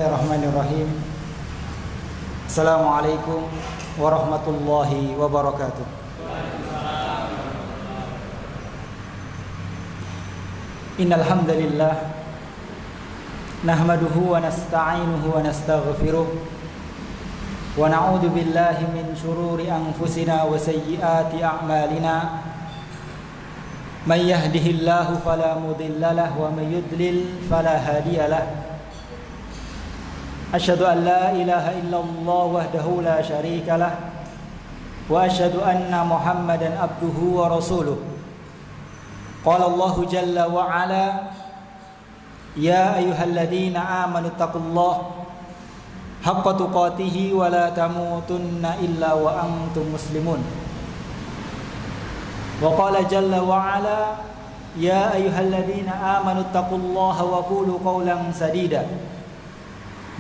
Bismillahirrahmanirrahim. Assalamualaikum warahmatullahi wabarakatuh. Innal hamdalillah nahmaduhu wa nasta'inuhu wa nastaghfiruh wa na'udzu billahi min shururi anfusina wa sayyiati a'malina. May yahdihillahu fala mudilla lahu wa may yudlil fala hadiya lahu. Asyhadu an la ilaha illallah wahdahu la syarika lah wa asyhadu anna Muhammadan abduhu wa rasuluh. Qala Allah jalla wa ala, ya ayyuhalladzina amanu taqullaha haqqa tuqatih wa la tamutunna illa wa antum muslimun. Wa qala jalla wa ala, ya ayyuhalladzina amanu taqullaha wa qulu qawlan sadida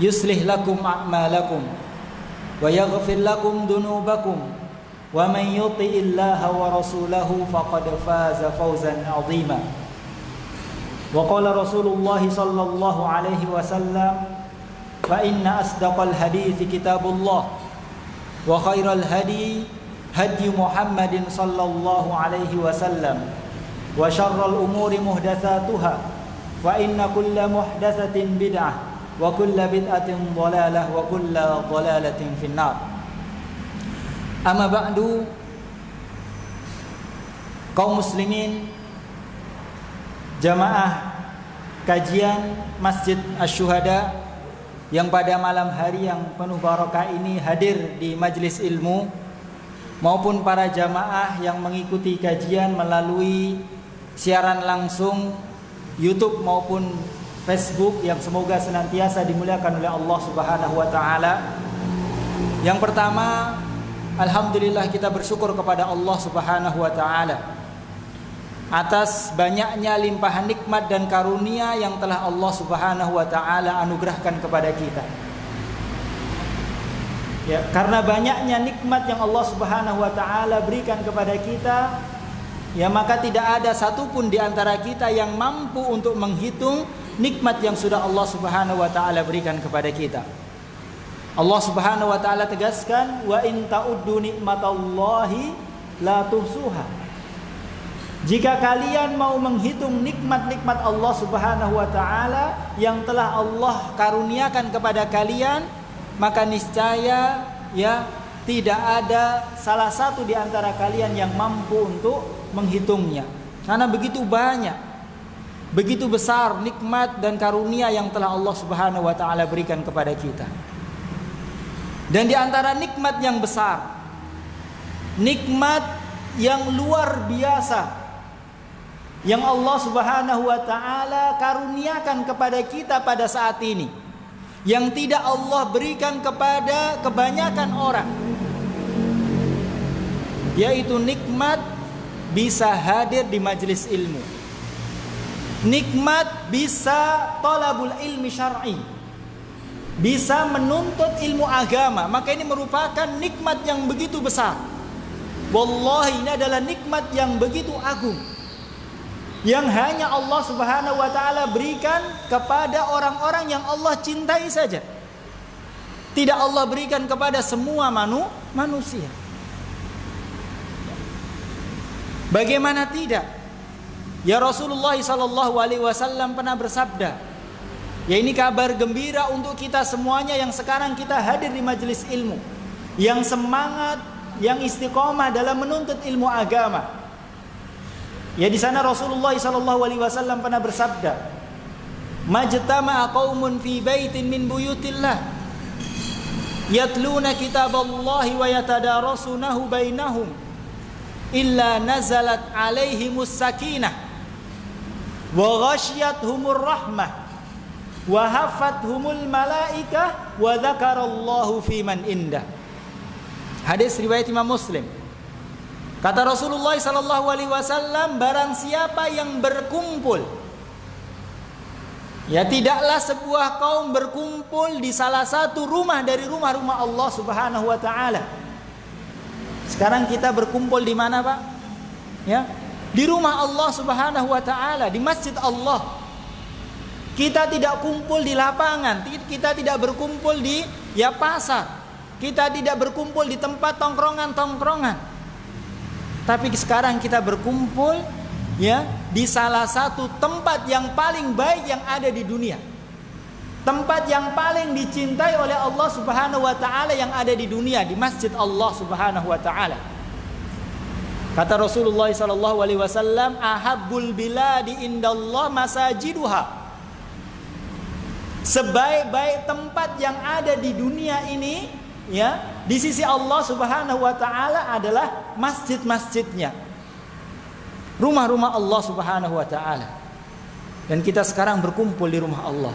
yuslih lakum a'malakum wa yaghfir lakum dunubakum wa man yuti'illaha wa rasulahu faqad faza fawzan 'azima. Wa qala Rasulullah sallallahu alaihi wasallam, fa inna asdaqal hadithi kitabullah wa khairal hadi hadi Muhammadin sallallahu alaihi wasallam wa syarral umuri muhdatsatuha fa inna kulla muhdatsatin bid'ah wa kullu bid'atin dhalalah wa kullu dhalalatin finnar. Amma ba'du, kaum muslimin jamaah kajian Masjid Asy-Syuhada yang pada malam hari yang penuh barakah ini hadir di majelis ilmu, maupun para jamaah yang mengikuti kajian melalui siaran langsung YouTube maupun Facebook, yang semoga senantiasa dimuliakan oleh Allah Subhanahu wa taala. Yang pertama, alhamdulillah kita bersyukur kepada Allah Subhanahu wa taala atas banyaknya limpahan nikmat dan karunia yang telah Allah Subhanahu wa taala anugerahkan kepada kita. Ya, karena banyaknya nikmat yang Allah Subhanahu wa taala berikan kepada kita, ya maka tidak ada satupun di antara kita yang mampu untuk menghitung nikmat yang sudah Allah Subhanahu wa taala berikan kepada kita. Allah Subhanahu wa taala tegaskan, wa in ta'uddu nikmatallahi la tuhsuha. Jika kalian mau menghitung nikmat-nikmat Allah Subhanahu wa taala yang telah Allah karuniakan kepada kalian, maka niscaya ya tidak ada salah satu di antara kalian yang mampu untuk menghitungnya. Karena begitu banyak, begitu besar nikmat dan karunia yang telah Allah Subhanahu wa taala berikan kepada kita. Dan di antara nikmat yang besar, nikmat yang luar biasa yang Allah Subhanahu wa taala karuniakan kepada kita pada saat ini, yang tidak Allah berikan kepada kebanyakan orang, yaitu nikmat bisa hadir di majelis ilmu, nikmat bisa talabul ilmi syar'i, bisa menuntut ilmu agama. Maka ini merupakan nikmat yang begitu besar. Wallahi, ini adalah nikmat yang begitu agung, yang hanya Allah Subhanahu wa taala berikan kepada orang-orang yang Allah cintai saja. Tidak Allah berikan kepada semua manusia. Bagaimana tidak? Ya, Rasulullah sallallahu alaihi wasallam pernah bersabda, ya ini kabar gembira untuk kita semuanya yang sekarang kita hadir di majelis ilmu, yang semangat, yang istiqomah dalam menuntut ilmu agama. Ya, di sana Rasulullah sallallahu alaihi wasallam pernah bersabda, majtama'a qaumun fi baitin min buyutillah yatluna kitaballahi wa yatadarasunahu bainahum illa nazalat alaihimus sakinah wa ghasyiyatuhumur rahmah wa hafathumul malaikah wa dzakarallahu fi man indah. Hadis riwayat Imam Muslim. Kata Rasulullah sallallahu alaihi wasallam, barang siapa yang berkumpul, ya tidaklah sebuah kaum berkumpul di salah satu rumah dari rumah-rumah Allah Subhanahu wa taala. Sekarang kita berkumpul di mana, Pak? Ya, di rumah Allah Subhanahu wa taala, di masjid Allah. Kita tidak kumpul di lapangan, kita tidak berkumpul di pasar, kita tidak berkumpul di tempat tongkrongan. Tapi sekarang kita berkumpul di salah satu tempat yang paling baik yang ada di dunia. Tempat yang paling dicintai oleh Allah Subhanahu wa taala yang ada di dunia, di Masjid Allah Subhanahu wa taala. Kata Rasulullah sallallahu alaihi wasallam, "Ahabbul biladi indallah masajiduha." Sebaik-baik tempat yang ada di dunia ini, di sisi Allah Subhanahu wa taala adalah masjid-masjidnya. Rumah-rumah Allah Subhanahu wa taala. Dan kita sekarang berkumpul di rumah Allah.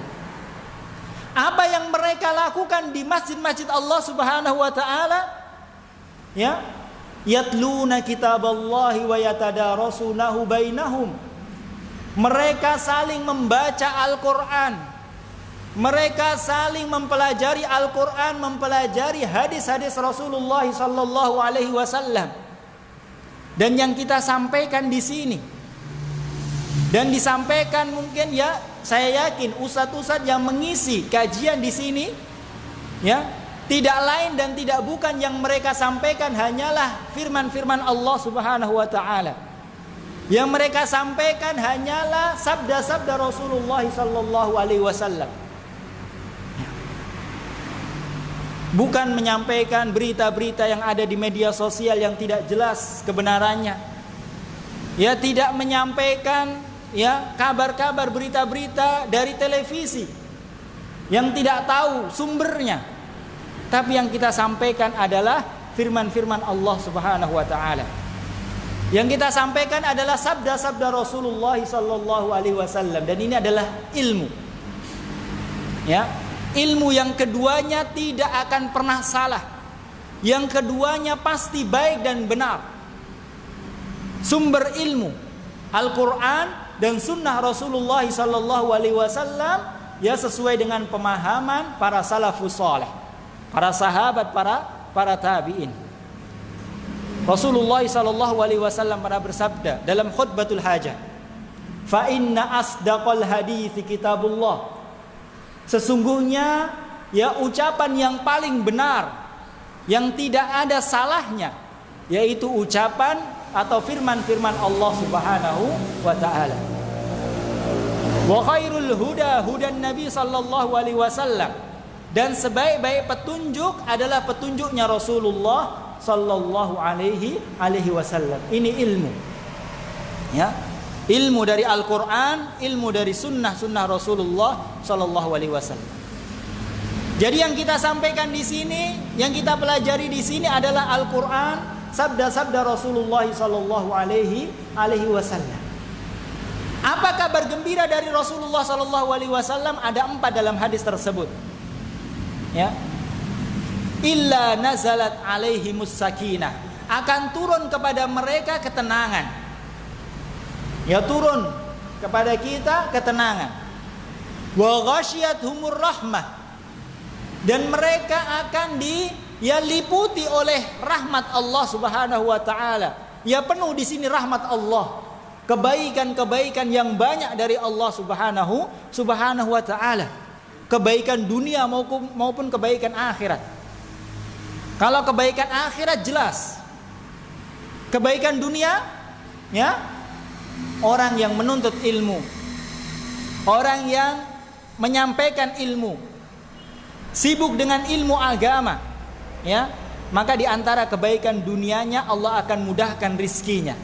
Apa yang mereka lakukan di masjid-masjid Allah Subhanahu wa taala? Yatluna kitaballahi wa yatadarasunahu bainahum. Mereka saling membaca Al-Qur'an. Mereka saling mempelajari Al-Qur'an, mempelajari hadis-hadis Rasulullah sallallahu alaihi wasallam. Dan yang kita sampaikan di sini dan disampaikan mungkin saya yakin ustadz-ustadz yang mengisi kajian di sini tidak lain dan tidak bukan yang mereka sampaikan hanyalah firman-firman Allah Subhanahu wa taala. Yang mereka sampaikan hanyalah sabda-sabda Rasulullah sallallahu alaihi wasallam. Bukan menyampaikan berita-berita yang ada di media sosial yang tidak jelas kebenarannya. Tidak menyampaikan kabar-kabar berita-berita dari televisi yang tidak tahu sumbernya. Tapi yang kita sampaikan adalah firman-firman Allah Subhanahu wa taala. Yang kita sampaikan adalah sabda-sabda Rasulullah sallallahu alaihi wasallam, dan ini adalah ilmu. Ilmu yang keduanya tidak akan pernah salah. Yang keduanya pasti baik dan benar. Sumber ilmu Al-Qur'an dan sunnah Rasulullah sallallahu alaihi wasallam sesuai dengan pemahaman para salafus saleh, para sahabat, para tabi'in. Rasulullah sallallahu alaihi wasallam pernah bersabda dalam khutbatul hajah, "Fa inna asdaqal hadits kitabullah." Sesungguhnya ucapan yang paling benar, yang tidak ada salahnya, yaitu ucapan atau firman-firman Allah Subhanahu wa taala. Wa khairul huda hudan Nabi sallallahu alaihi wasallam. Dan sebaik-baik petunjuk adalah petunjuknya Rasulullah sallallahu alaihi wasallam. Ini ilmu. Ilmu dari Al-Qur'an, ilmu dari sunnah Rasulullah sallallahu alaihi wasallam. Jadi yang kita sampaikan di sini, yang kita pelajari di sini adalah Al-Qur'an, sabda-sabda Rasulullah sallallahu alaihi wasallam. Apa kabar gembira dari Rasulullah sallallahu alaihi wasallam? Ada 4 dalam hadis tersebut. Illa nazalat alaihimus sakinah. Akan turun kepada mereka ketenangan. Turun kepada kita ketenangan. Wa ghasyiyatuhumur rahmah. Dan mereka akan diliputi oleh rahmat Allah Subhanahu wa taala. Penuh di sini rahmat Allah. Kebaikan-kebaikan yang banyak dari Allah Subhanahu wa taala. Kebaikan dunia maupun kebaikan akhirat. Kalau kebaikan akhirat jelas. Kebaikan dunia orang yang menuntut ilmu, orang yang menyampaikan ilmu, sibuk dengan ilmu agama, maka di antara kebaikan dunianya Allah akan mudahkan rizkinya.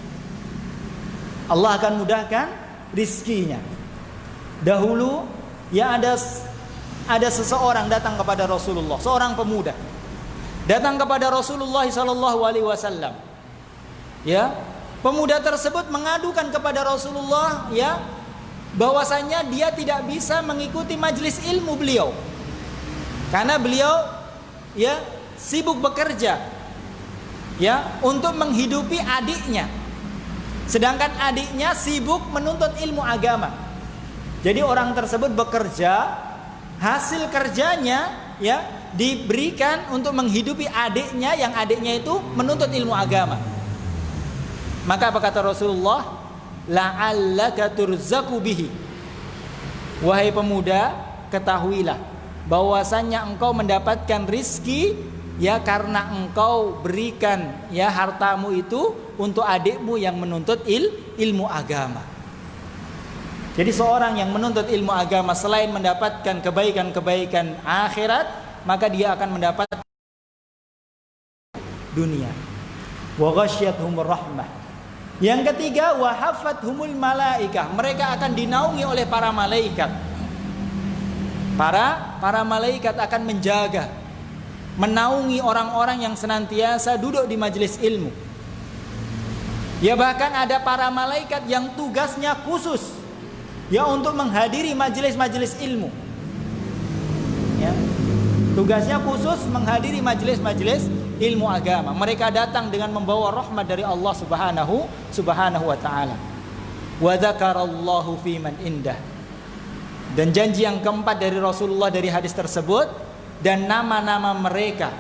Allah akan mudahkan rizkinya. Dahulu ada seseorang datang kepada Rasulullah, seorang pemuda datang kepada Rasulullah sallallahu alaihi wasallam. Pemuda tersebut mengadukan kepada Rasulullah bahwasanya dia tidak bisa mengikuti majelis ilmu beliau karena beliau sibuk bekerja untuk menghidupi adiknya, sedangkan adiknya sibuk menuntut ilmu agama. Jadi orang tersebut bekerja, hasil kerjanya diberikan untuk menghidupi adiknya, yang adiknya itu menuntut ilmu agama. Maka apa kata Rasulullah? La'allaka turzaku bihi. Wahai pemuda, ketahuilah bahwasannya engkau mendapatkan rizki ya karena engkau berikan ya hartamu itu untuk adikmu yang menuntut ilmu agama. Jadi seorang yang menuntut ilmu agama selain mendapatkan kebaikan-kebaikan akhirat, maka dia akan mendapat dunia. Wa ghasyiyatuhumur rahmah. Yang ketiga, wa hafathumul malaikah. Mereka akan dinaungi oleh para malaikat. Para malaikat akan menjaga, menaungi orang-orang yang senantiasa duduk di majelis ilmu. Ya bahkan ada para malaikat yang tugasnya khusus ya untuk menghadiri majelis-majelis ilmu. Ya. Tugasnya khusus menghadiri majelis-majelis ilmu agama. Mereka datang dengan membawa rahmat dari Allah Subhanahu wa taala. Wa dzakarallahu fi man indah. Dan janji yang keempat dari Rasulullah dari hadis tersebut, dan nama-nama mereka,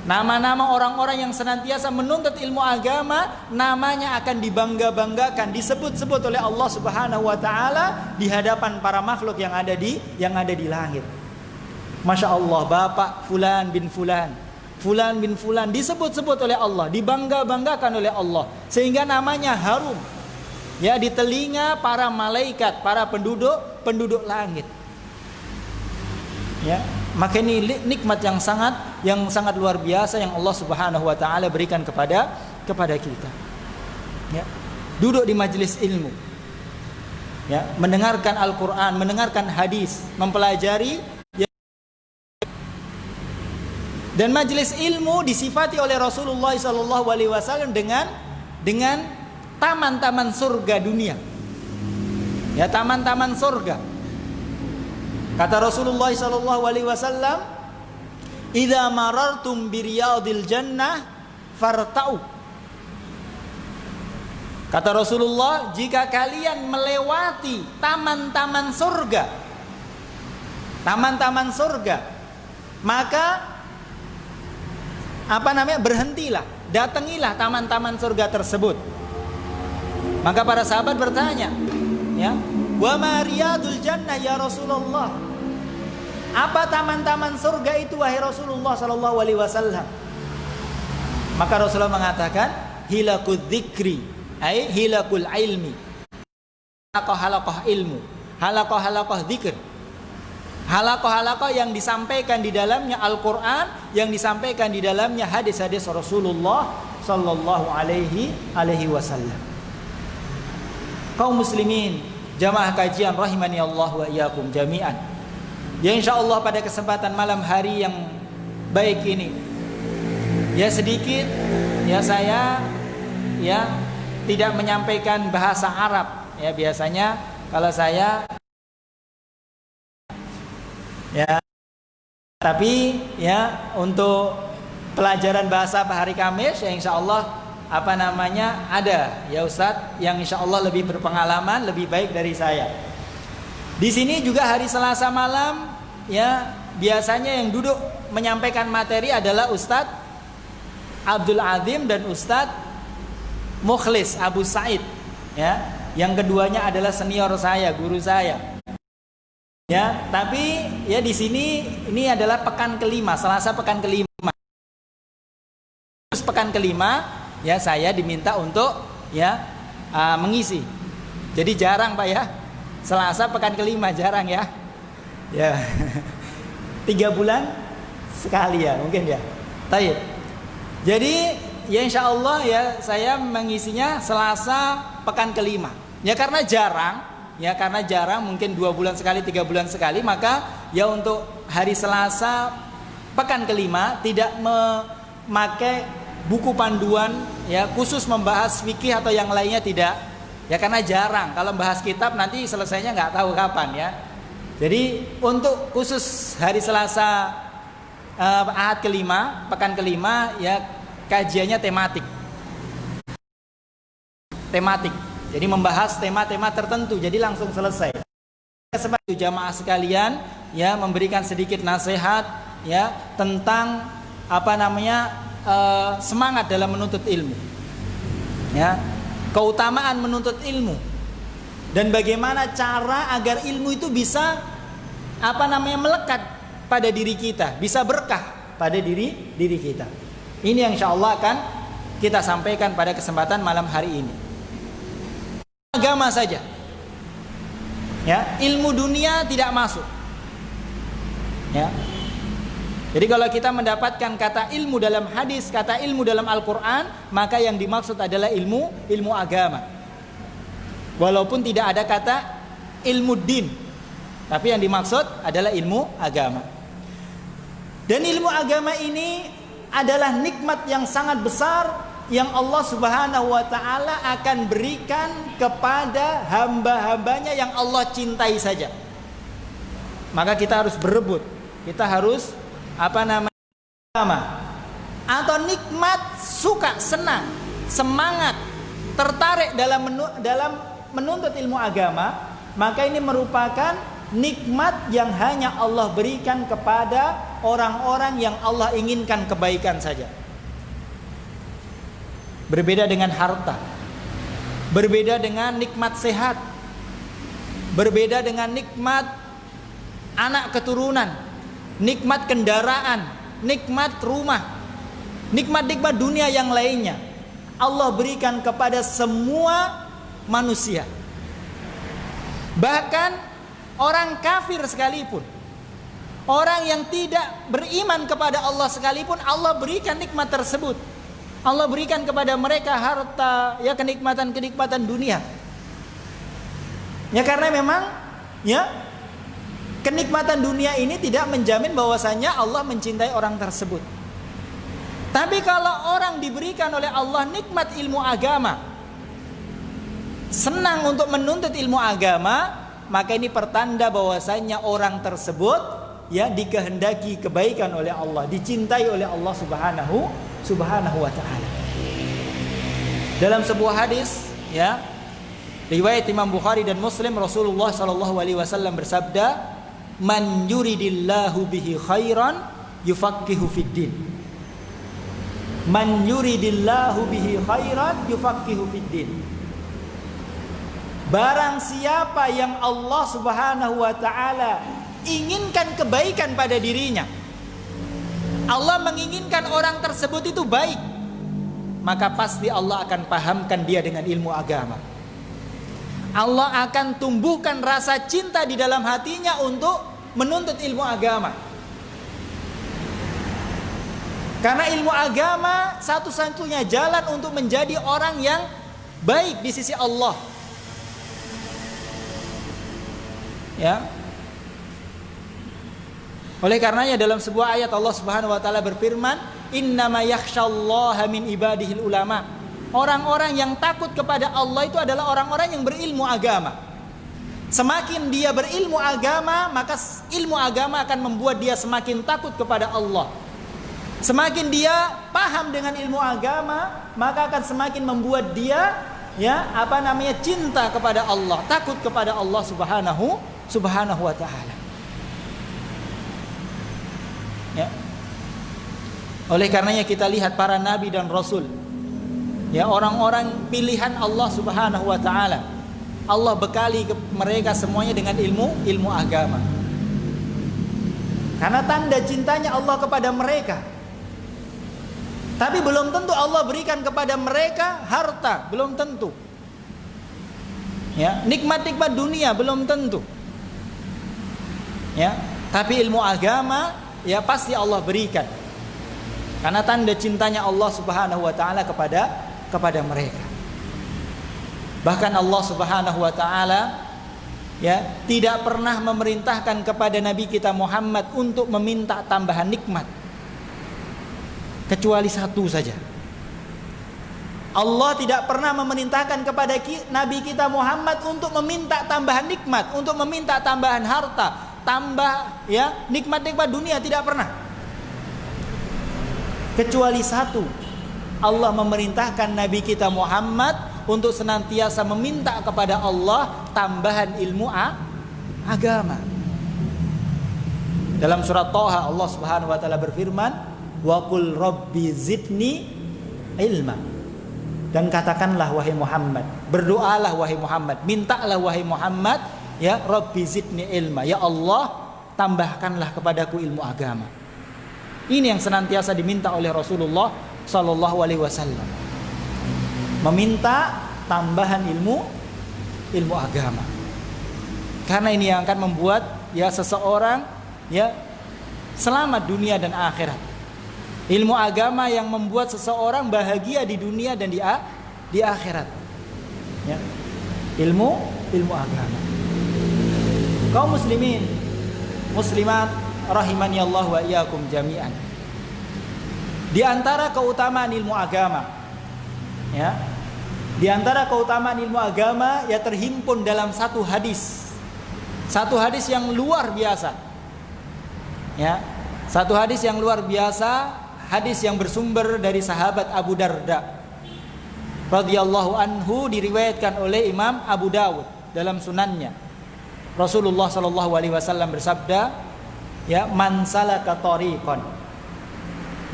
nama-nama orang-orang yang senantiasa menuntut ilmu agama, namanya akan dibangga-banggakan, disebut-sebut oleh Allah Subhanahu wa taala di hadapan para makhluk yang ada di langit. Masya Allah, Bapak Fulan bin Fulan, Fulan bin Fulan disebut-sebut oleh Allah, dibangga-banggakan oleh Allah, sehingga namanya harum ya di telinga para malaikat, para penduduk langit. Ya, maka ini nikmat yang sangat luar biasa yang Allah Subhanahu wa taala berikan kepada kita. Ya. Duduk di majelis ilmu. Ya, mendengarkan Al-Qur'an, mendengarkan hadis, mempelajari. Dan majelis ilmu disifati oleh Rasulullah SAW dengan taman-taman surga dunia. Ya, taman-taman surga. Kata Rasulullah SAW, "Idza marartum bi riyadil jannah farta'u." Kata Rasulullah, jika kalian melewati taman-taman surga, maka berhentilah, datangilah taman-taman surga tersebut. Maka para sahabat bertanya, ya, wa ma riyadul jannah ya Rasulullah? Apa taman-taman surga itu wahai Rasulullah sallallahu alaihi wasallam? Maka Rasulullah mengatakan, hilakul dzikri, ai hilakul ilmi. Halaqah ilmu, halaqah dzikr. Halaqah yang disampaikan di dalamnya Al-Qur'an, yang disampaikan di dalamnya hadis-hadis Rasulullah sallallahu alaihi wasallam. Kaum muslimin, jamaah kajian rahimani Allah wa iyyakum jami'an. Ya insyaallah pada kesempatan malam hari yang baik ini, ya sedikit ya saya ya tidak menyampaikan bahasa Arab. Ya biasanya kalau saya ya, tapi ya untuk pelajaran bahasa hari Kamis ya insyaallah ada ya Ustadz yang insyaallah lebih berpengalaman, lebih baik dari saya. Di sini juga hari Selasa malam ya biasanya yang duduk menyampaikan materi adalah Ustadz Abdul Azim dan Ustadz Mukhlis Abu Said ya. Yang keduanya adalah senior saya, guru saya. Ya, tapi ya di sini ini adalah pekan kelima, Selasa pekan kelima. Terus pekan kelima ya saya diminta untuk ya mengisi. Jadi jarang Pak ya. Selasa pekan kelima jarang ya. Ya. 3 bulan sekali ya mungkin ya. Baik. Jadi ya insyaallah ya saya mengisinya Selasa pekan kelima. Ya karena jarang mungkin 2 bulan sekali, 3 bulan sekali, maka ya untuk hari Selasa pekan kelima tidak memakai buku panduan ya khusus membahas fikih atau yang lainnya, tidak ya karena jarang. Kalau bahas kitab nanti selesainya nggak tahu kapan ya. Jadi untuk khusus hari Selasa ahad kelima, pekan kelima ya kajiannya tematik. Jadi membahas tema-tema tertentu, jadi langsung selesai. Kesempatan jamaah sekalian ya memberikan sedikit nasihat ya tentang semangat dalam menuntut ilmu. Ya, keutamaan menuntut ilmu. Dan bagaimana cara agar ilmu itu bisa melekat pada diri kita, bisa berkah pada diri kita. Ini yang insyaallah akan kita sampaikan pada kesempatan malam hari ini. Agama saja. Ya, ilmu dunia tidak masuk. Ya. Jadi kalau kita mendapatkan kata ilmu dalam hadis, kata ilmu dalam Al-Qur'an, maka yang dimaksud adalah ilmu agama. Walaupun tidak ada kata ilmu din, tapi yang dimaksud adalah ilmu agama. Dan ilmu agama ini adalah nikmat yang sangat besar yang Allah Subhanahu wa taala akan berikan kepada hamba-hambanya yang Allah cintai saja. Maka kita harus berebut. Kita harus agama atau nikmat, suka, senang, semangat, tertarik dalam menuntut ilmu agama, maka ini merupakan nikmat yang hanya Allah berikan kepada orang-orang yang Allah inginkan kebaikan saja. Berbeda dengan harta, berbeda dengan nikmat sehat, berbeda dengan nikmat anak keturunan, nikmat kendaraan, nikmat rumah, nikmat-nikmat dunia yang lainnya. Allah berikan kepada semua manusia. Bahkan orang kafir sekalipun, orang yang tidak beriman kepada Allah sekalipun, Allah berikan nikmat tersebut. Allah berikan kepada mereka harta, ya, kenikmatan-kenikmatan dunia. Ya, karena memang ya kenikmatan dunia ini tidak menjamin bahwasanya Allah mencintai orang tersebut. Tapi kalau orang diberikan oleh Allah nikmat ilmu agama, senang untuk menuntut ilmu agama, maka ini pertanda bahwasanya orang tersebut ya dikehendaki kebaikan oleh Allah, dicintai oleh Allah Subhanahu wa taala. Dalam sebuah hadis ya riwayat Imam Bukhari dan Muslim, Rasulullah sallallahu alaihi wasallam bersabda, "Man yuridillahu bihi khairan yufaqihu fiddin." Man yuridillahu bihi khairan yufaqihu fiddin. Barang siapa yang Allah Subhanahu wa taala inginkan kebaikan pada dirinya, Allah menginginkan orang tersebut itu baik, maka pasti Allah akan pahamkan dia dengan ilmu agama. Allah akan tumbuhkan rasa cinta di dalam hatinya untuk menuntut ilmu agama. Karena ilmu agama satu-satunya jalan untuk menjadi orang yang baik di sisi Allah. Ya. Oleh karenanya dalam sebuah ayat Allah Subhanahu wa taala berfirman, "Innama yakhsyallaha min ibadihil ulama." Orang-orang yang takut kepada Allah itu adalah orang-orang yang berilmu agama. Semakin dia berilmu agama, maka ilmu agama akan membuat dia semakin takut kepada Allah. Semakin dia paham dengan ilmu agama, maka akan semakin membuat dia cinta kepada Allah, takut kepada Allah Subhanahu wa taala. Ya. Oleh karenanya kita lihat para nabi dan rasul, ya, orang-orang pilihan Allah Subhanahu wa taala, Allah bekali mereka semuanya dengan ilmu agama. Karena tanda cintanya Allah kepada mereka. Tapi belum tentu Allah berikan kepada mereka harta, belum tentu. Ya, nikmat-nikmat dunia belum tentu. Ya, tapi ilmu agama ya pasti Allah berikan. Karena tanda cintanya Allah Subhanahu wa taala kepada mereka. Bahkan Allah Subhanahu wa taala ya tidak pernah memerintahkan kepada nabi kita Muhammad untuk meminta tambahan nikmat, kecuali satu saja. Allah tidak pernah memerintahkan kepada nabi kita Muhammad untuk meminta tambahan nikmat, untuk meminta tambahan harta, tambah ya nikmat-nikmat dunia, tidak pernah. Kecuali satu, Allah memerintahkan nabi kita Muhammad untuk senantiasa meminta kepada Allah tambahan ilmu agama. Dalam surat Thaha Allah Subhanahu wa taala berfirman, "Wa qul rabbi zidni ilma." Dan katakanlah wahai Muhammad, berdoalah wahai Muhammad, mintalah wahai Muhammad, ya Rabbi zidni ilma, ya Allah tambahkanlah kepadaku ilmu agama. Ini yang senantiasa diminta oleh Rasulullah sallallahu alaihi wasallam. Meminta tambahan ilmu agama. Karena ini yang akan membuat ya seseorang ya selamat dunia dan akhirat. Ilmu agama yang membuat seseorang bahagia di dunia dan di akhirat. Ya. Ilmu agama. Kaum muslimin, muslimat rahimani Allah wa iyyakum jami'an. Di antara keutamaan ilmu agama, ya. Di antara keutamaan ilmu agama ya terhimpun dalam satu hadis. Satu hadis yang luar biasa. Ya. Satu hadis yang luar biasa. Hadis yang bersumber dari sahabat Abu Darda radhiyallahu anhu, diriwayatkan oleh Imam Abu Dawud dalam sunannya. Rasulullah sallallahu alaihi wasallam bersabda, ya man salaka tariqan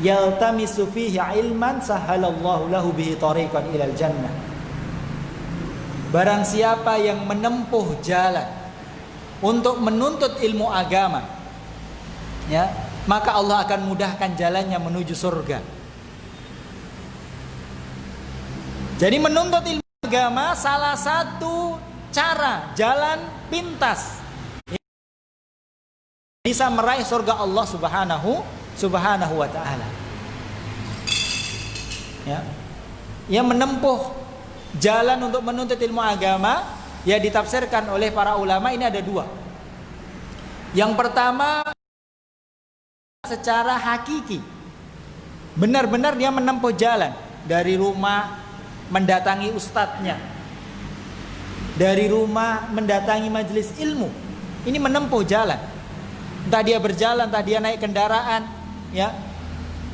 yaltamisu fihi ilman sahalallahu lahu bihi tariqan ilal jannah. Barang siapa yang menempuh jalan untuk menuntut ilmu agama, ya, maka Allah akan mudahkan jalannya menuju surga. Jadi menuntut ilmu agama salah satu cara, jalan pintas bisa meraih surga Allah subhanahu wa ta'ala. Ya. Yang menempuh jalan untuk menuntut ilmu agama ya ditafsirkan oleh para ulama ini ada dua. Yang pertama, secara hakiki, benar-benar dia menempuh jalan dari rumah mendatangi ustadznya, dari rumah mendatangi majelis ilmu. Ini menempuh jalan, entah dia berjalan, entah dia naik kendaraan, ya,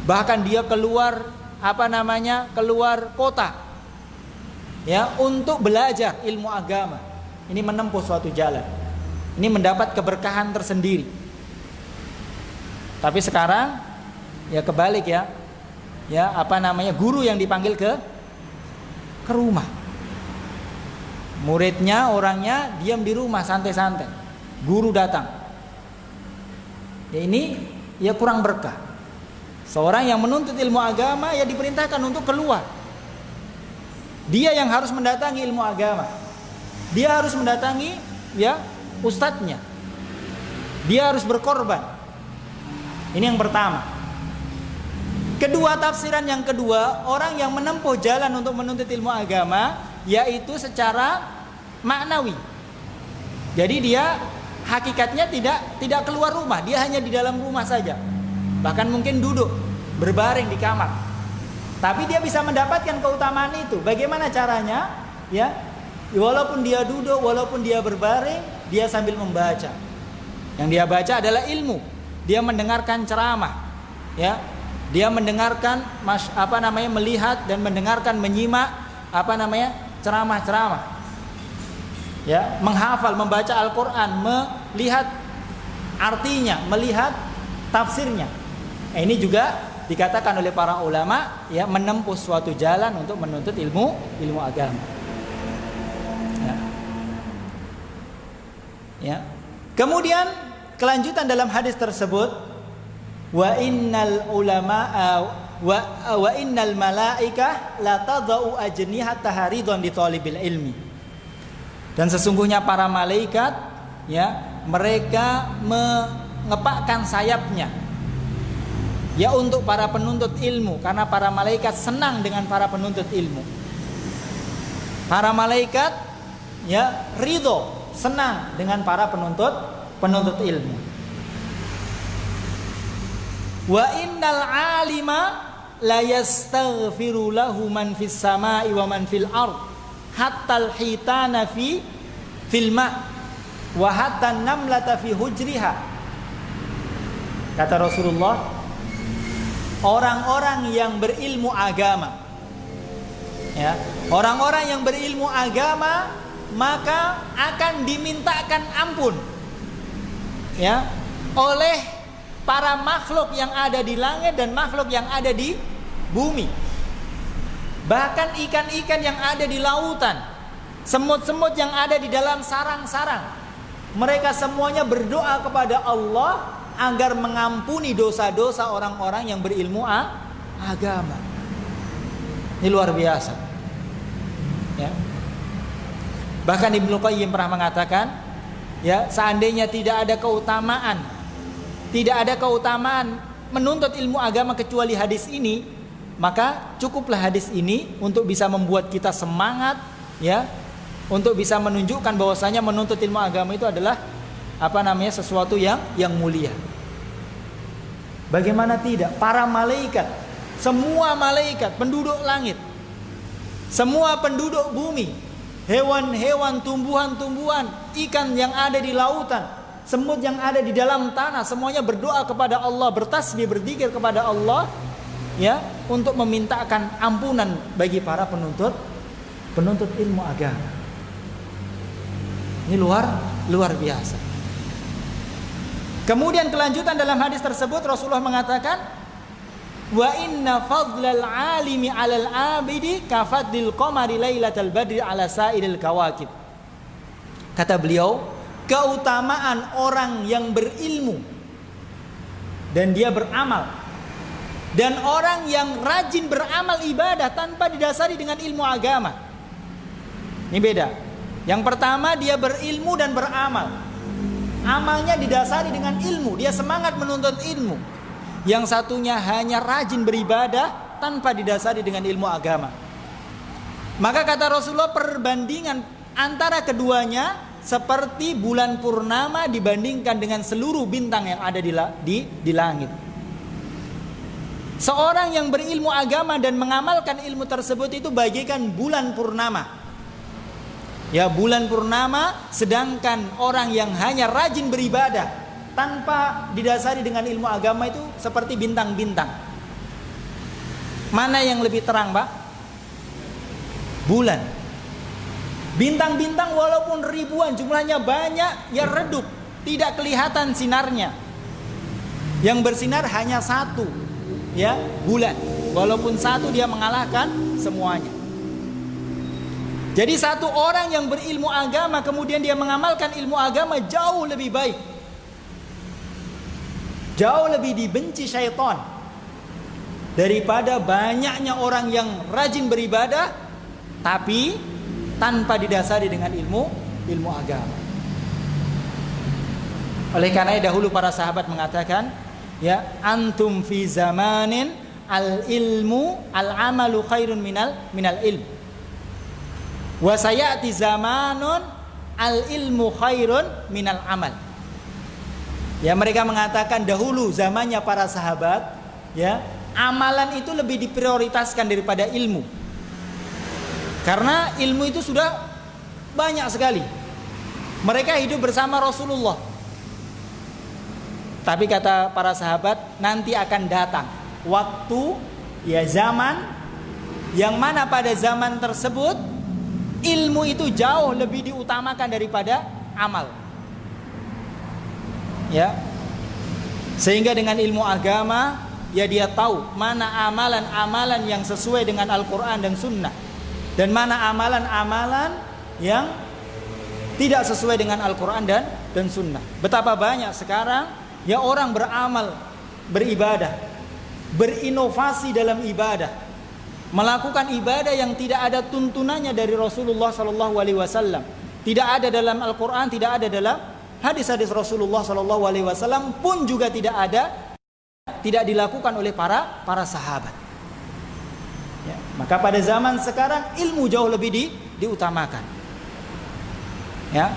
bahkan dia keluar keluar kota, ya, untuk belajar ilmu agama. Ini menempuh suatu jalan, ini mendapat keberkahan tersendiri. Tapi sekarang ya kebalik ya. Ya, guru yang dipanggil ke rumah. Muridnya, orangnya diam di rumah santai-santai. Guru datang. Ya ini ya kurang berkah. Seorang yang menuntut ilmu agama ya diperintahkan untuk keluar. Dia yang harus mendatangi ilmu agama. Dia harus mendatangi ya ustadznya. Dia harus berkorban. Ini yang pertama. Kedua, tafsiran yang kedua, orang yang menempuh jalan untuk menuntut ilmu agama yaitu secara maknawi. Jadi dia hakikatnya tidak keluar rumah, dia hanya di dalam rumah saja. Bahkan mungkin duduk, berbaring di kamar. Tapi dia bisa mendapatkan keutamaan itu. Bagaimana caranya? Ya, walaupun dia duduk, walaupun dia berbaring, dia sambil membaca. Yang dia baca adalah ilmu. Dia mendengarkan ceramah, ya. Dia mendengarkan melihat dan mendengarkan, menyimak ceramah-ceramah. Ya, menghafal, membaca Al-Qur'an, melihat artinya, melihat tafsirnya. Ini juga dikatakan oleh para ulama ya menempuh suatu jalan untuk menuntut ilmu agama. Ya. Ya. Kemudian kelanjutan dalam hadis tersebut, wa innal malaikah la tadau ajnihataha ridwan li talibil ilmi. Dan sesungguhnya para malaikat ya mereka mengepakkan sayapnya ya untuk para penuntut ilmu, karena para malaikat senang dengan para penuntut ilmu. Para malaikat ya ridho, senang dengan para penuntut ilmu. Wa innal alima la yastaghfiru lahu man fis samai wa man fil ard hatta al hitana fil ma wa hatta namlata fi hujriha. Kata Rasulullah, orang-orang yang berilmu agama, ya, orang-orang yang berilmu agama maka akan dimintakan ampun, ya, oleh para makhluk yang ada di langit dan makhluk yang ada di bumi. Bahkan ikan-ikan yang ada di lautan, semut-semut yang ada di dalam sarang-sarang, mereka semuanya berdoa kepada Allah agar mengampuni dosa-dosa orang-orang yang berilmu agama. Ini luar biasa. Ya. Bahkan Ibnu Qayyim pernah mengatakan, ya, seandainya tidak ada keutamaan menuntut ilmu agama kecuali hadis ini, maka cukuplah hadis ini untuk bisa membuat kita semangat, ya, untuk bisa menunjukkan bahwasanya menuntut ilmu agama itu adalah sesuatu yang mulia. Bagaimana tidak? Para malaikat, semua malaikat, penduduk langit, semua penduduk bumi, hewan-hewan, tumbuhan-tumbuhan, ikan yang ada di lautan, semut yang ada di dalam tanah, semuanya berdoa kepada Allah, bertasbih, berzikir kepada Allah, ya, untuk memintakan ampunan bagi para penuntut ilmu agama. Ini luar biasa. Kemudian kelanjutan dalam hadis tersebut Rasulullah mengatakan, wa inna fadlal alimi 'alal 'abidi ka fadlil qamari lailatal badri 'ala sa'iril kawakib. Kata beliau, keutamaan orang yang berilmu dan dia beramal, dan orang yang rajin beramal ibadah tanpa didasari dengan ilmu agama. Ini beda. Yang pertama, dia berilmu dan beramal. Amalnya didasari dengan ilmu, dia semangat menuntut ilmu. Yang satunya hanya rajin beribadah tanpa didasari dengan ilmu agama. Maka kata Rasulullah, perbandingan antara keduanya seperti bulan purnama dibandingkan dengan seluruh bintang yang ada di langit. Seorang yang berilmu agama dan mengamalkan ilmu tersebut itu bagaikan bulan purnama. Ya, bulan purnama, sedangkan orang yang hanya rajin beribadah tanpa didasari dengan ilmu agama itu seperti bintang-bintang. Mana yang lebih terang, Pak? Bulan. Bintang-bintang walaupun ribuan, jumlahnya banyak, ya redup, tidak kelihatan sinarnya. Yang bersinar hanya satu, ya, bulan. Walaupun satu, dia mengalahkan semuanya. Jadi satu orang yang berilmu agama kemudian dia mengamalkan ilmu agama jauh lebih baik, jauh lebih dibenci syaitan daripada banyaknya orang yang rajin beribadah tapi tanpa didasari dengan ilmu agama. Oleh karena dahulu para sahabat mengatakan, ya, antum fi zamanin al ilmu al amalu khairun minal ilm, wa sayati zamanun al ilmu khairun minal amal. Ya, mereka mengatakan dahulu zamannya para sahabat, ya, amalan itu lebih diprioritaskan daripada ilmu. Karena ilmu itu sudah banyak sekali. Mereka hidup bersama Rasulullah. Tapi kata para sahabat, nanti akan datang waktu, ya, zaman yang mana pada zaman tersebut ilmu itu jauh lebih diutamakan daripada amal. Ya, sehingga dengan ilmu agama, ya, dia tahu mana amalan-amalan yang sesuai dengan Al-Quran dan Sunnah, dan mana amalan-amalan yang tidak sesuai dengan Al-Quran dan Sunnah. Betapa banyak sekarang, ya, orang beramal, beribadah, berinovasi dalam ibadah, melakukan ibadah yang tidak ada tuntunannya dari Rasulullah SAW, tidak ada dalam Al-Quran, tidak ada dalam hadis-hadis Rasulullah SAW, pun juga tidak dilakukan oleh para sahabat. Ya, maka pada zaman sekarang ilmu jauh lebih diutamakan. Ya,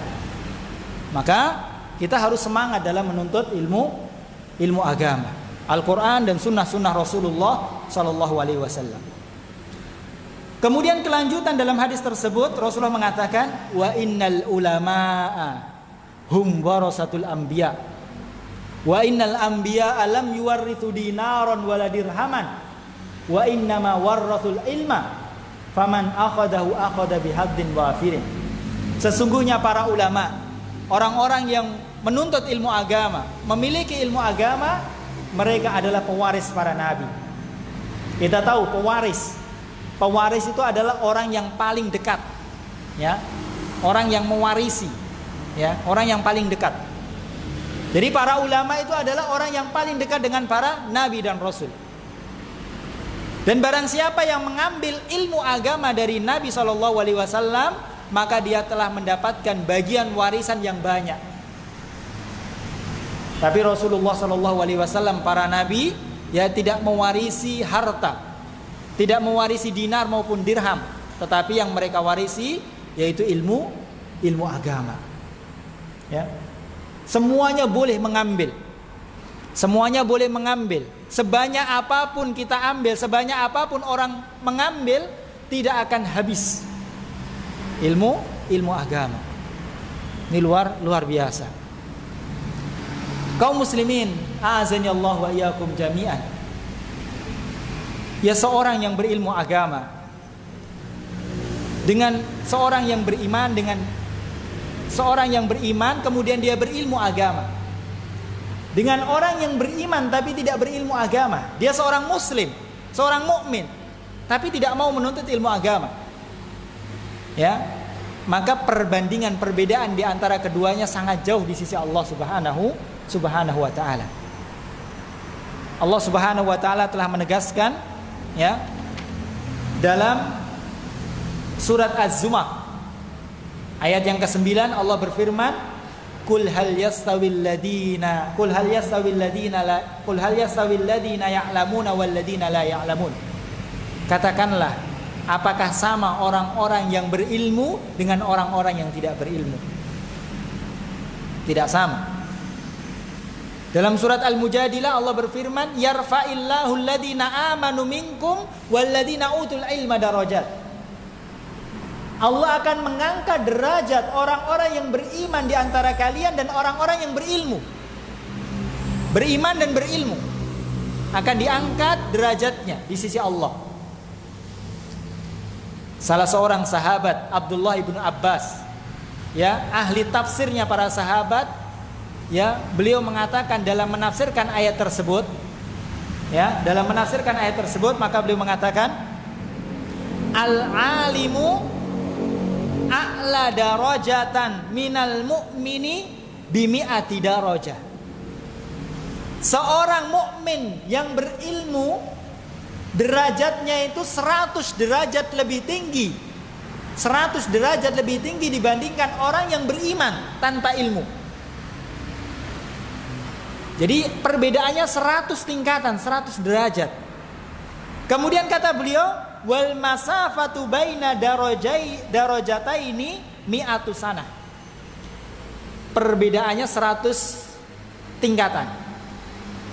maka kita harus semangat dalam menuntut ilmu agama, Al-Quran dan sunnah Rasulullah SAW. Kemudian kelanjutan dalam hadis tersebut Rasulullah mengatakan, wa innal ulama'a hum warasatul anbiya wa innal anbiya lam yuwarrithu dinaran wala dirhaman wa innama warrathul ilma faman akhadahu akhadha bihaddin wafirin. Sesungguhnya para ulama, orang-orang yang menuntut ilmu agama, memiliki ilmu agama, mereka adalah pewaris para nabi. Kita tahu pewaris Pewaris itu adalah orang yang paling dekat, ya, orang yang mewarisi, ya, orang yang paling dekat. Jadi para ulama itu adalah orang yang paling dekat dengan para nabi dan rasul. Dan barang siapa yang mengambil ilmu agama dari Nabi SAW, maka dia telah mendapatkan bagian warisan yang banyak. Tapi Rasulullah SAW, para nabi, ya, tidak mewarisi harta, tidak mewarisi dinar maupun dirham, tetapi yang mereka warisi yaitu ilmu agama. Ya. Semuanya boleh mengambil. Semuanya boleh mengambil. Sebanyak apapun kita ambil, sebanyak apapun orang mengambil, tidak akan habis ilmu agama. Ini luar biasa. Kaum muslimin, a'azani Allah wa iyyakum jami'an. Ya, seorang yang berilmu agama dengan seorang yang beriman, dengan seorang yang beriman kemudian dia berilmu agama, dengan orang yang beriman tapi tidak berilmu agama. Dia seorang muslim, seorang mukmin, tapi tidak mau menuntut ilmu agama. Ya, maka perbandingan, perbedaan di antara keduanya sangat jauh di sisi Allah Subhanahu wa taala. Allah Subhanahu wa taala telah menegaskan, ya, dalam surat Az-Zumar ayat yang ke-9 Allah berfirman, Qul hal yastawil ladina ya'lamuna wal ladina la ya'lamun. Katakanlah, apakah sama orang-orang yang berilmu dengan orang-orang yang tidak berilmu? Tidak sama. Dalam surat Al-Mujadilah Allah berfirman, yarfa'illahu alladina amanu minkum wal ladina utul ilma darajat. Allah akan mengangkat derajat orang-orang yang beriman di antara kalian dan orang-orang yang berilmu. Beriman dan berilmu akan diangkat derajatnya di sisi Allah. Salah seorang sahabat, Abdullah ibnu Abbas, ya, ahli tafsirnya para sahabat, ya, beliau mengatakan dalam menafsirkan ayat tersebut, ya, dalam menafsirkan ayat tersebut, maka beliau mengatakan, al-alimu a'la darajatan minal mu'mini bimi'ati darajah. Seorang mukmin yang berilmu derajatnya itu 100 derajat lebih tinggi. 100 derajat lebih tinggi dibandingkan orang yang beriman tanpa ilmu. Jadi perbedaannya 100 tingkatan, 100 derajat. Kemudian kata beliau, wal masafatu baina darajataini mi'atu sanah. Perbedaannya 100 tingkatan.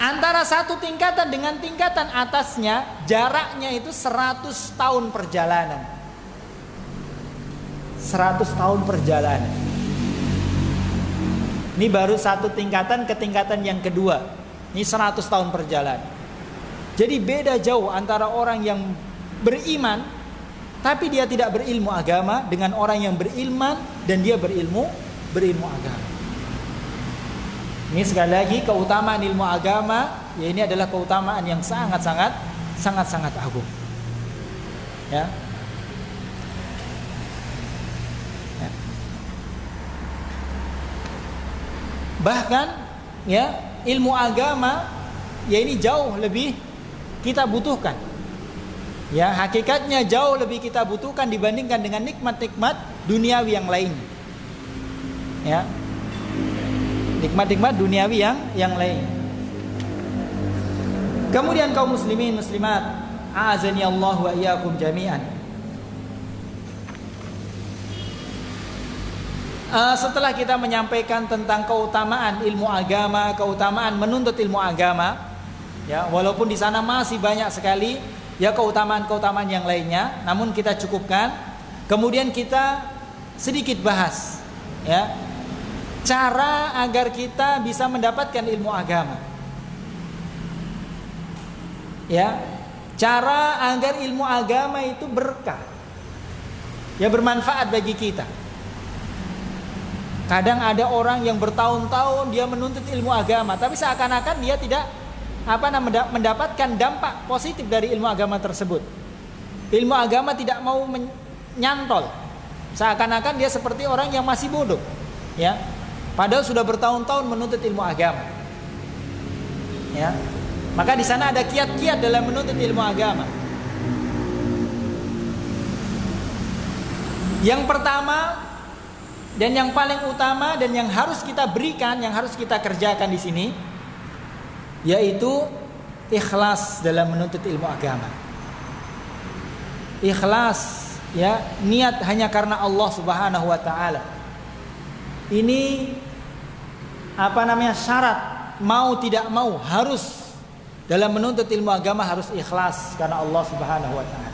Antara satu tingkatan dengan tingkatan atasnya jaraknya itu 100 tahun perjalanan. 100 tahun perjalanan. Ini baru satu tingkatan ke tingkatan yang kedua. Ini 100 tahun perjalanan. Jadi beda jauh antara orang yang beriman tapi dia tidak berilmu agama dengan orang yang berilman dan dia berilmu agama. Ini sekali lagi keutamaan ilmu agama, ya, ini adalah keutamaan yang sangat agung. Ya. Ya. Bahkan, ya, ilmu agama, ya, ini jauh lebih kita butuhkan. Ya, hakikatnya jauh lebih kita butuhkan dibandingkan dengan nikmat-nikmat duniawi yang lain. Ya. Nikmat-nikmat duniawi yang lain. Kemudian kaum muslimin muslimat, a'azani Allah wa iyyakum jami'an. Setelah kita menyampaikan tentang keutamaan ilmu agama, keutamaan menuntut ilmu agama, ya, walaupun di sana masih banyak sekali, ya, keutamaan-keutamaan yang lainnya, namun kita cukupkan. Kemudian kita sedikit bahas, ya, cara agar kita bisa mendapatkan ilmu agama. Ya, cara agar ilmu agama itu berkah, ya, bermanfaat bagi kita. Kadang ada orang yang bertahun-tahun dia menuntut ilmu agama, tapi seakan-akan dia tidak mendapatkan dampak positif dari ilmu agama tersebut. ilmu agama tidak mau menyantol. Seakan-akan dia seperti orang yang masih bodoh, ya. Padahal sudah bertahun-tahun menuntut ilmu agama. Ya. Maka di sana ada kiat-kiat dalam menuntut ilmu agama. Yang pertama dan yang paling utama dan yang harus kita berikan, yang harus kita kerjakan di sini, yaitu ikhlas dalam menuntut ilmu agama. Ikhlas, ya, niat hanya karena Allah Subhanahu wa taala. Ini syarat, mau tidak mau harus dalam menuntut ilmu agama harus ikhlas karena Allah Subhanahu wa taala.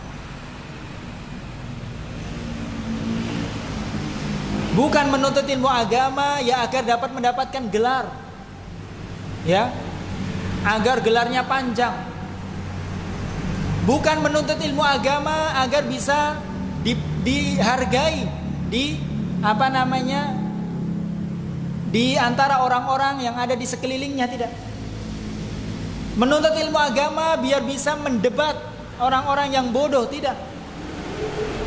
Bukan menuntut ilmu agama ya agar dapat mendapatkan gelar, ya, agar gelarnya panjang. Bukan menuntut ilmu agama agar bisa dihargai di antara orang-orang yang ada di sekelilingnya, tidak. Menuntut ilmu agama biar bisa mendebat orang-orang yang bodoh, tidak.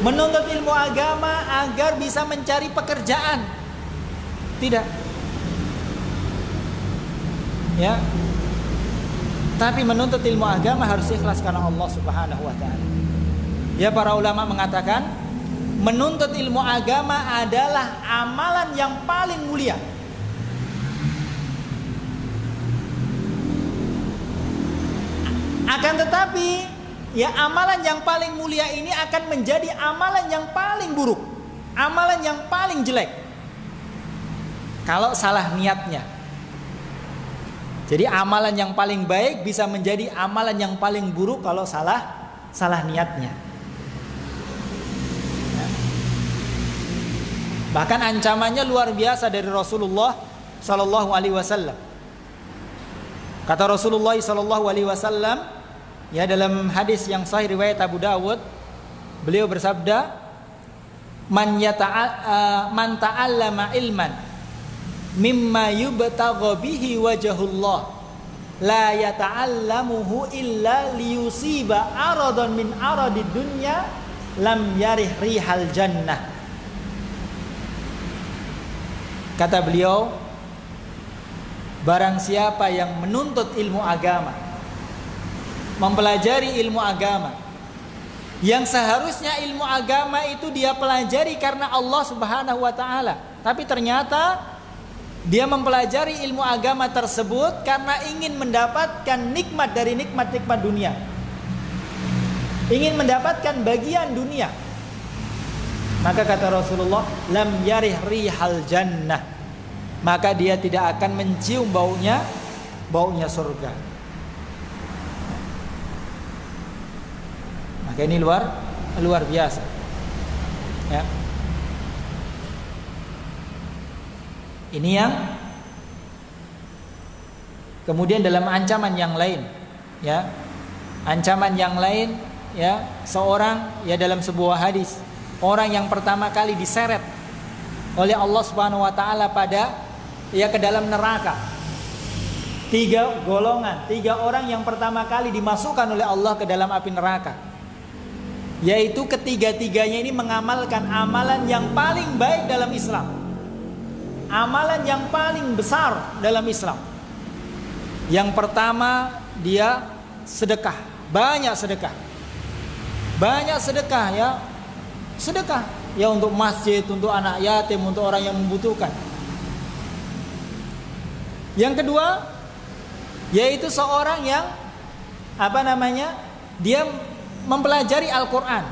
Menuntut ilmu agama agar bisa mencari pekerjaan, tidak. Ya. Tapi menuntut ilmu agama harus ikhlas karena Allah Subhanahu wa taala. Ya, para ulama mengatakan menuntut ilmu agama adalah amalan yang paling mulia. Akan tetapi, ya, amalan yang paling mulia ini akan menjadi amalan yang paling buruk, amalan yang paling jelek kalau salah niatnya. Jadi amalan yang paling baik bisa menjadi amalan yang paling buruk kalau salah niatnya. Bahkan ancamannya luar biasa dari Rasulullah sallallahu alaihi wasallam. Kata Rasulullah sallallahu alaihi wasallam, ya, dalam hadis yang sahih riwayat Abu Dawud, beliau bersabda, man ta'allama ilman mimma yubtagha bihi wajhullah la yata'allamuhu illa liyusiba aradan min aradid dunya lam yarih rihal jannah. Kata beliau, barang siapa yang menuntut ilmu agama, mempelajari ilmu agama, yang seharusnya ilmu agama itu dia pelajari karena Allah Subhanahu wa taala, tapi ternyata dia mempelajari ilmu agama tersebut karena ingin mendapatkan nikmat dari nikmat-nikmat dunia, ingin mendapatkan bagian dunia. Maka kata Rasulullah, lam yarih rihal jannah, maka dia tidak akan mencium baunya surga. Maka ini luar biasa, ya. Ini yang kemudian dalam ancaman yang lain, ya, ancaman yang lain, ya, seorang, ya, dalam sebuah hadis, orang yang pertama kali diseret oleh Allah Subhanahu wa taala ke dalam neraka. 3 golongan, 3 orang yang pertama kali dimasukkan oleh Allah ke dalam api neraka. Yaitu ketiga-tiganya ini mengamalkan amalan yang paling baik dalam Islam, amalan yang paling besar dalam Islam. Yang pertama, dia sedekah, banyak sedekah, ya, sedekah, ya, untuk masjid, untuk anak yatim, untuk orang yang membutuhkan. Yang kedua, yaitu seorang yang dia mempelajari Al-Quran,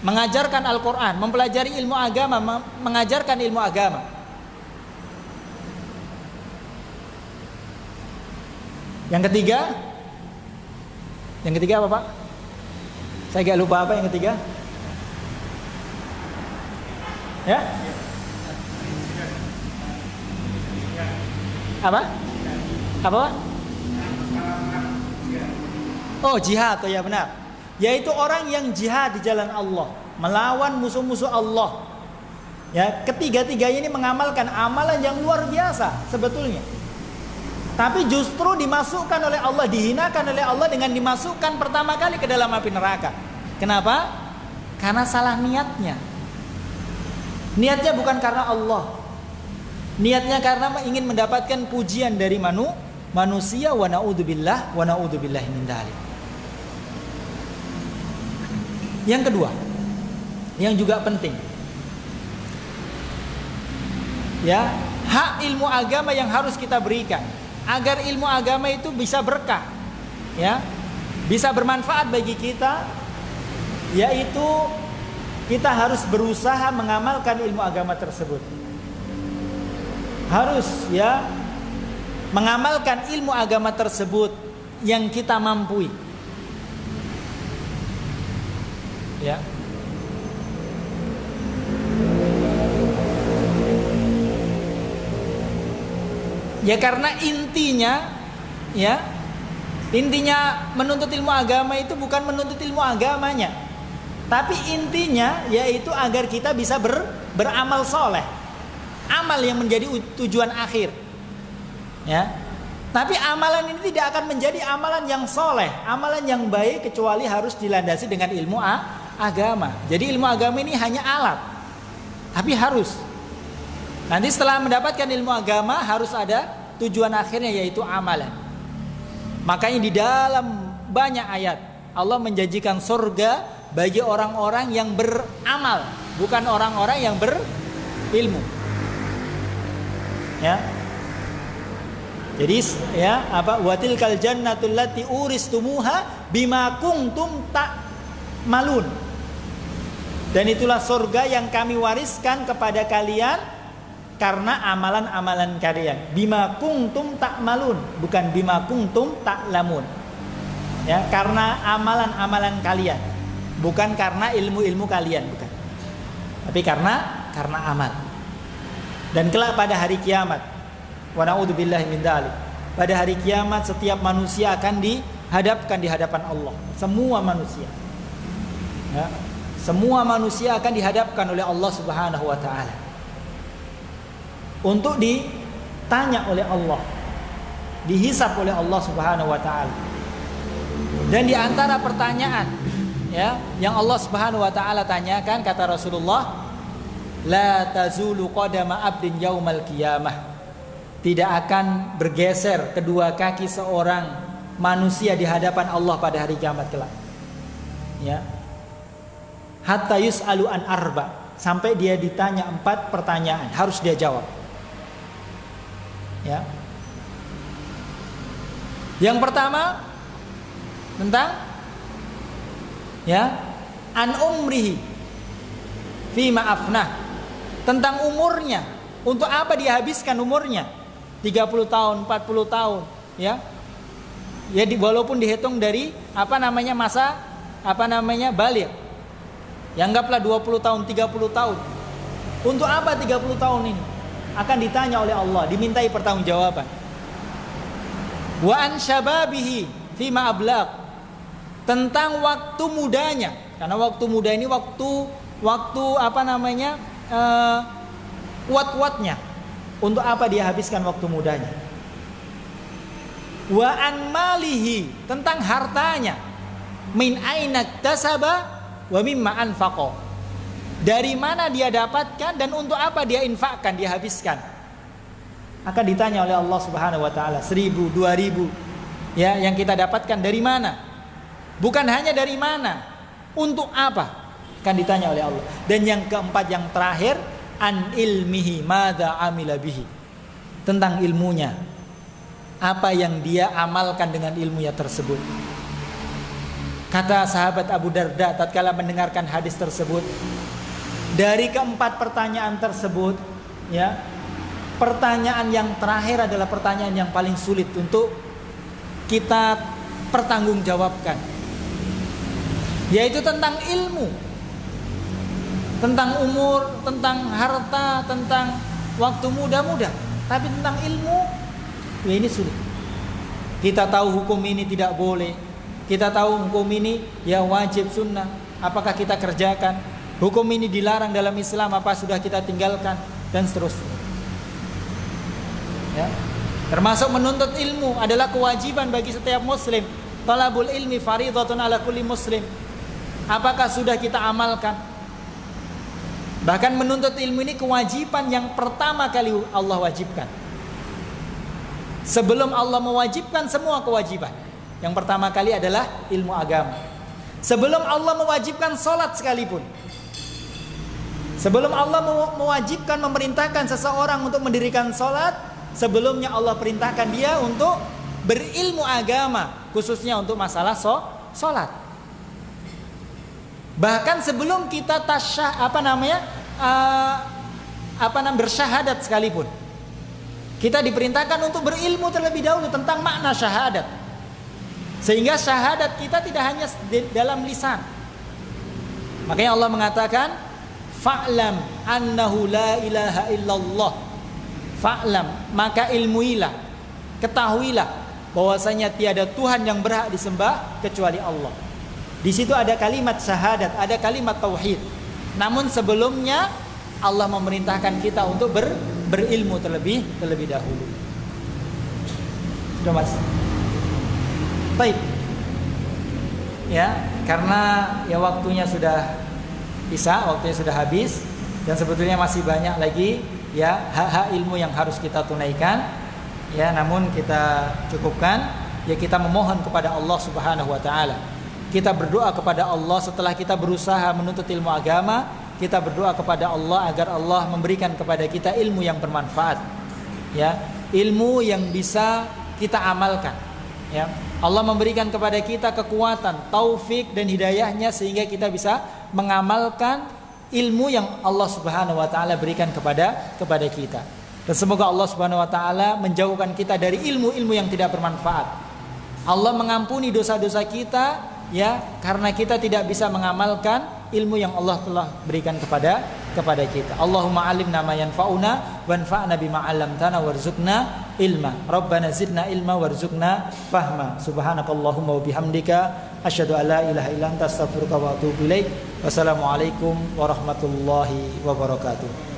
mengajarkan Al-Quran, mempelajari ilmu agama, mengajarkan ilmu agama. Yang ketiga apa, Pak? Saya gak lupa apa yang ketiga. Ya? Apa, Pak? Oh, jihad, oh ya, benar. Yaitu orang yang jihad di jalan Allah, melawan musuh-musuh Allah. Ya, ketiga-tiganya ini mengamalkan amalan yang luar biasa sebetulnya. Tapi justru dimasukkan oleh Allah, dihinakan oleh Allah dengan dimasukkan pertama kali ke dalam api neraka. Kenapa? Karena salah niatnya. Niatnya bukan karena Allah. Niatnya karena ingin mendapatkan pujian dari manusia. Wa na'udzubillah min dzalik. Yang kedua, yang juga penting, ya, hak ilmu agama yang harus kita berikan agar ilmu agama itu bisa berkah, ya, bisa bermanfaat bagi kita, yaitu kita harus berusaha mengamalkan ilmu agama tersebut. Harus, ya, mengamalkan ilmu agama tersebut yang kita mampu, ya. Ya karena intinya, ya, intinya menuntut ilmu agama itu bukan menuntut ilmu agamanya, tapi intinya yaitu agar kita bisa beramal soleh, amal yang menjadi tujuan akhir, ya. Tapi amalan ini tidak akan menjadi amalan yang soleh, amalan yang baik, kecuali harus dilandasi dengan ilmu agama. Jadi ilmu agama ini hanya alat, tapi harus. Nanti setelah mendapatkan ilmu agama harus ada tujuan akhirnya, yaitu amalan. Makanya di dalam banyak ayat Allah menjanjikan surga bagi orang-orang yang beramal, bukan orang-orang yang berilmu. Ya. Jadi, ya, apa, watilkal jannatul lati uristumuha bima kuntum ta'malun. Dan itulah surga yang kami wariskan kepada kalian karena amalan-amalan kalian. Bima kuntum ta'malun, bukan bima kuntum ta'lamun. Ya, karena amalan-amalan kalian, bukan karena ilmu-ilmu kalian, bukan. Tapi karena amal. Dan kelak pada hari kiamat, wa na'udzubillahi min dzalik, pada hari kiamat setiap manusia akan dihadapkan di hadapan Allah. Semua manusia, ya, semua manusia akan dihadapkan oleh Allah Subhanahu wa taala untuk ditanya oleh Allah, dihisab oleh Allah Subhanahu wa taala. Dan di antara pertanyaan, ya, yang Allah Subhanahu wa taala tanyakan, kata Rasulullah, la tazulu qadama abdin yaumal qiyamah, tidak akan bergeser kedua kaki seorang manusia di hadapan Allah pada hari kiamat kelak, ya, hatta yus'alu an arba, sampai dia ditanya 4 pertanyaan, harus dia jawab. Ya. Yang pertama tentang, ya, an umrihi fima afnah, tentang umurnya, untuk apa dia habiskan umurnya, 30 tahun, 40 tahun, ya. Ya, walaupun dihitung dari masa baligh. Ya, anggaplah 20 tahun, 30 tahun. Untuk apa 30 tahun ini? Akan ditanya oleh Allah, dimintai pertanggungjawaban. Wa an syababihi fima ablaq, tentang waktu mudanya, karena waktu muda ini waktu kuat-kuatnya, untuk apa dia habiskan waktu mudanya. Wa an malihi, tentang hartanya, min aina tasaba wa mimma anfaqa, dari mana dia dapatkan dan untuk apa dia infakkan, dia habiskan. Akan ditanya oleh Allah Subhanahu wa taala, 1000, 2000, ya, yang kita dapatkan dari mana? Bukan hanya dari mana, untuk apa? Akan ditanya oleh Allah. Dan yang keempat, yang terakhir, an ilmihi madza amila bihi, tentang ilmunya, apa yang dia amalkan dengan ilmunya tersebut. Kata sahabat Abu Darda tatkala mendengarkan hadis tersebut, dari keempat pertanyaan tersebut, ya, pertanyaan yang terakhir adalah pertanyaan yang paling sulit untuk kita pertanggungjawabkan, yaitu tentang ilmu, tentang umur, tentang harta, tentang waktu muda-muda. Tapi tentang ilmu, ya, ini sulit. Kita tahu hukum ini tidak boleh, kita tahu hukum ini, ya, wajib sunnah, apakah kita kerjakan? Hukum ini dilarang dalam Islam, apa sudah kita tinggalkan? Dan seterusnya, ya. Termasuk menuntut ilmu adalah kewajiban bagi setiap muslim. Talabul ilmi fardhatun ala kulli muslim. Apakah sudah kita amalkan? Bahkan menuntut ilmu ini kewajiban yang pertama kali Allah wajibkan. Sebelum Allah mewajibkan semua kewajiban, yang pertama kali adalah ilmu agama. Sebelum Allah mewajibkan sholat sekalipun, sebelum Allah mewajibkan, memerintahkan seseorang untuk mendirikan sholat, sebelumnya Allah perintahkan dia untuk berilmu agama, khususnya untuk masalah sholat. Bahkan sebelum kita bersyahadat sekalipun, kita diperintahkan untuk berilmu terlebih dahulu tentang makna syahadat, sehingga syahadat kita tidak hanya dalam lisan. Makanya Allah mengatakan, fa'lam annahu la ilaha illallah. Fa'lam, maka ilmuilah, ketahuilah bahwasanya tiada Tuhan yang berhak disembah kecuali Allah. Di situ ada kalimat syahadat, ada kalimat tauhid. Namun sebelumnya Allah memerintahkan kita untuk berilmu terlebih dahulu. Sudah Mas? Baik. Ya, karena ya waktunya sudah waktunya sudah habis, dan sebetulnya masih banyak lagi ya hak-hak ilmu yang harus kita tunaikan. Ya, namun kita cukupkan. Ya, kita memohon kepada Allah Subhanahu wa taala. Kita berdoa kepada Allah setelah kita berusaha menuntut ilmu agama. Kita berdoa kepada Allah agar Allah memberikan kepada kita ilmu yang bermanfaat. Ya, ilmu yang bisa kita amalkan. Ya, Allah memberikan kepada kita kekuatan, taufik dan hidayahnya sehingga kita bisa mengamalkan ilmu yang Allah Subhanahu wa taala berikan kepada kita. Dan semoga Allah Subhanahu wa taala menjauhkan kita dari ilmu-ilmu yang tidak bermanfaat. Allah mengampuni dosa-dosa kita ya, karena kita tidak bisa mengamalkan ilmu yang Allah telah berikan kepada kita. Allahumma alimna ma yanfa'una wanfa'na bima 'allamtana warzuqna ilma. Rabbana zidna ilma warzuqna fahma. Subhanakallahumma wa bihamdika asyhadu an la ilaha illa anta astaghfiruka wa atubu ilaik. Wassalamualaikum warahmatullahi wabarakatuh.